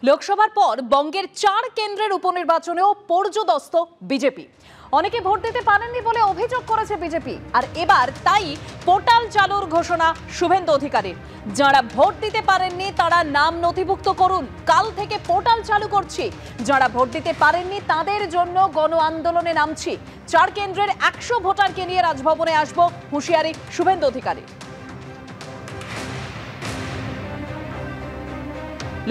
লোকসভার পর বঙ্গের 4 কেন্দ্রের উপনির্বাচনেও পর্যদস্ত বিজেপি। অনেকে ভোট দিতে পারেননি বলে অভিযোগ করেছে বিজেপি। আর এবার তাই পোর্টাল চালুর ঘোষণা শুভেন্দু অধিকারীর। যারা ভোট দিতে পারেননি তারা নাম নথিভুক্ত করুন, কাল থেকে পোর্টাল চালু করছি। যারা ভোট দিতে পারেননি তাদের জন্য গণ আন্দোলনে নামছি। 4 কেন্দ্রের 100 ভোটারকে নিয়ে রাজভবনে আসবো, হুঁশিয়ারি শুভেন্দু অধিকারী।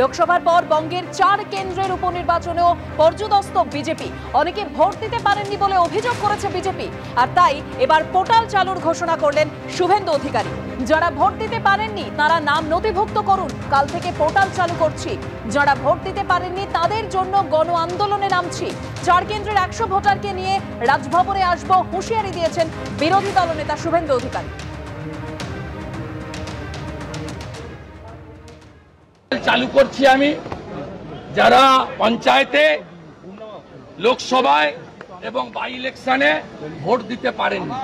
লোকসভার পর বঙ্গের 4 কেন্দ্রের উপনির্বাচনেও পর্যদস্ত বিজেপি। অনেকে ভোট দিতে পারেননি বলে অভিযোগ করেছে বিজেপি। আর তাই এবার পোর্টাল চালুর ঘোষণা করলেন শুভেন্দু অধিকারী। যারা ভোট দিতে পারেননি তারা নাম নথিভুক্ত করুন, কাল থেকে পোর্টাল চালু করছি। যারা ভোট দিতে পারেননি তাদের জন্য গণ আন্দোলনে নামছি। 4 কেন্দ্রের 100 ভোটারকে নিয়ে রাজভবনে আসবো, হুঁশিয়ারি দিয়েছেন বিরোধী দলনেতা শুভেন্দু অধিকারী। চালু করছি আমি। যারা পঞ্চায়েতে, লোকসভায় এবং বাই ইলেকশনে ভোট দিতে পারেননি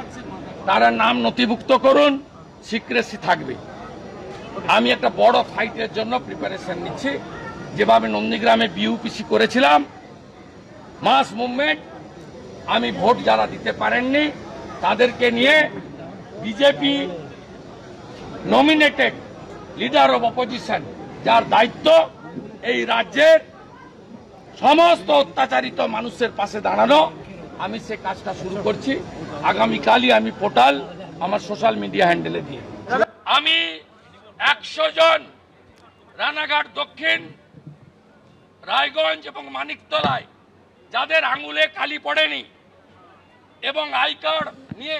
তারা নাম নথিভুক্ত করুন, সিক্রেসি থাকবে। আমি একটা বড় ফাইটের জন্য প্রিপারেশন নিচ্ছি। যেভাবে নন্দীগ্রামে বিউপিসি করেছিলাম, মাস মুভমেন্ট, আমি ভোট যারা দিতে পারেননি তাদেরকে নিয়ে BJP nominated leader of opposition, যার দায়িত্ব এই রাজ্যের সমস্ত অত্যাচারিত মানুষের পাশে দাঁড়ানো, আমি সে কাজটা শুরু করছি। আগামীকালই আমি পোর্টাল আমার সোশ্যাল মিডিয়া হ্যান্ডেলে দিয়ে আমি 100 জন রানাঘাট দক্ষিণ, রায়গঞ্জ এবং মানিকতলায় যাদের আঙুলে কালি পড়েনি এবং আই কার্ড নিয়ে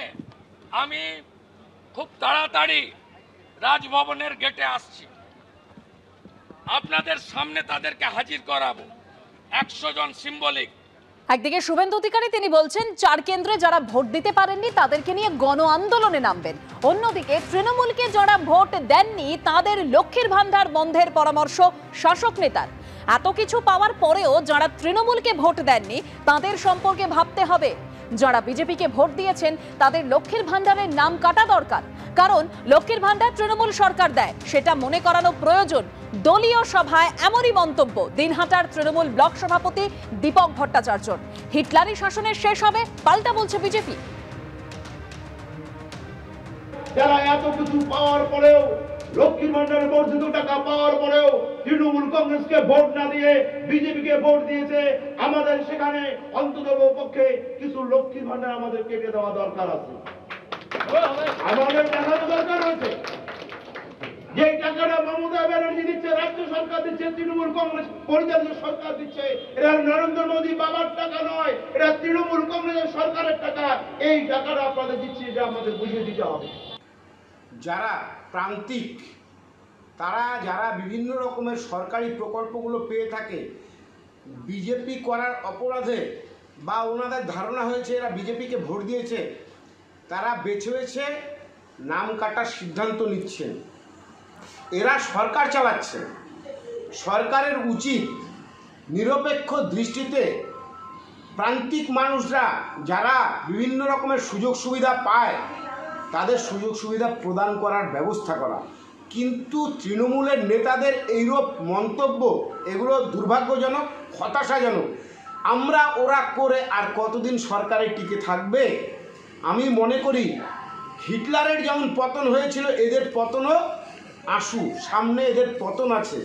আমি খুব তাড়াতাড়ি রাজভবনের গেটে আসছি। আপনাদের সামনে তাদেরকে হাজির করাবো। 100 জন সিম্বলিক। একদিকে শুভেন্দু অধিকারী তিনি বলছেন 4 কেন্দ্রে যারা ভোট দিতে পারেননি তাদেরকে নিয়ে গণ আন্দোলনে নামবেন। অন্যদিকে তৃণমূলকে যারা ভোট দেননি তাদের লক্ষ্মীর ভান্ডার বন্ধের পরামর্শ শাসক নেতার। এত কিছু পাওয়ার পরেও যারা তৃণমূলকে ভোট দেননি তাদের সম্পর্কে ভাবতে হবে। যারা বিজেপিকে ভোট দিয়েছেন তাদের লক্ষ্মীর ভান্ডারের নাম কাটা দরকার, কারণ লক্ষ্মীর ভান্ডার তৃণমূল সরকার দেয়, সেটা মনে করানো প্রয়োজন। দলীয় সভায় এমনই মন্তব্য দিনহাটার তৃণমূল ব্লক সভাপতি দীপক ভট্টাচার্য। হিটলারি শাসনের শেষ হবে, পাল্টা বলছে বিজেপি। যারা এত কিছু পাওয়ার পরেও, লক্ষ্মীর ভান্ডারের বর্ধিত টাকা পাওয়ার পরেও তৃণমূল কংগ্রেসকে ভোট না দিয়ে বিজেপিকে ভোট দিয়েছে, আমাদের সেখানে অন্তত পক্ষে কিছু লক্ষ্মীর ভান্ডার আমাদের কেটে দেওয়া দরকার আছে। আমাদের দেখানো দরকার হয়েছে যে টাকাটা মমতা ব্যানার্জি দিচ্ছে, রাজ্য সরকার দিচ্ছে, তৃণমূল কংগ্রেস পরিচালিত সরকার দিচ্ছে, এটা নরেন্দ্র মোদী বাবার টাকা নয়, এটা তৃণমূল কংগ্রেসের সরকারের টাকা। এই টাকাটা আপনাদের দিচ্ছি, এটা আমাদের বুঝিয়ে দিতে হবে। যারা প্রান্তিক, যারা বিভিন্ন রকমের সরকারি প্রকল্পগুলো পেয়ে থাকে, বিজেপি করার অপরাধে বা ওনাদের ধারণা হয়েছে এরা বিজেপিকে ভোট দিয়েছে, তারা বেছে বেছে নাম কাটার সিদ্ধান্ত নিচ্ছেন। এরা সরকার চালাচ্ছে। সরকারের উচিত নিরপেক্ষ দৃষ্টিতে প্রান্তিক মানুষরা যারা বিভিন্ন রকমের সুযোগ সুবিধা পায় তাদের সুযোগ সুবিধা প্রদান করার ব্যবস্থা করা। কিন্তু তৃণমূলের নেতাদের এইরূপ মন্তব্য, এগুলো দুর্ভাগ্যজনক, হতাশাজনক। আমরা ওরা করে আর কতদিন সরকারে টিকে থাকবে? আমি মনে করি হিটলারের যেমন পতন হয়েছিল, এদের পতনও আসু, সামনে এদের পতন আছে।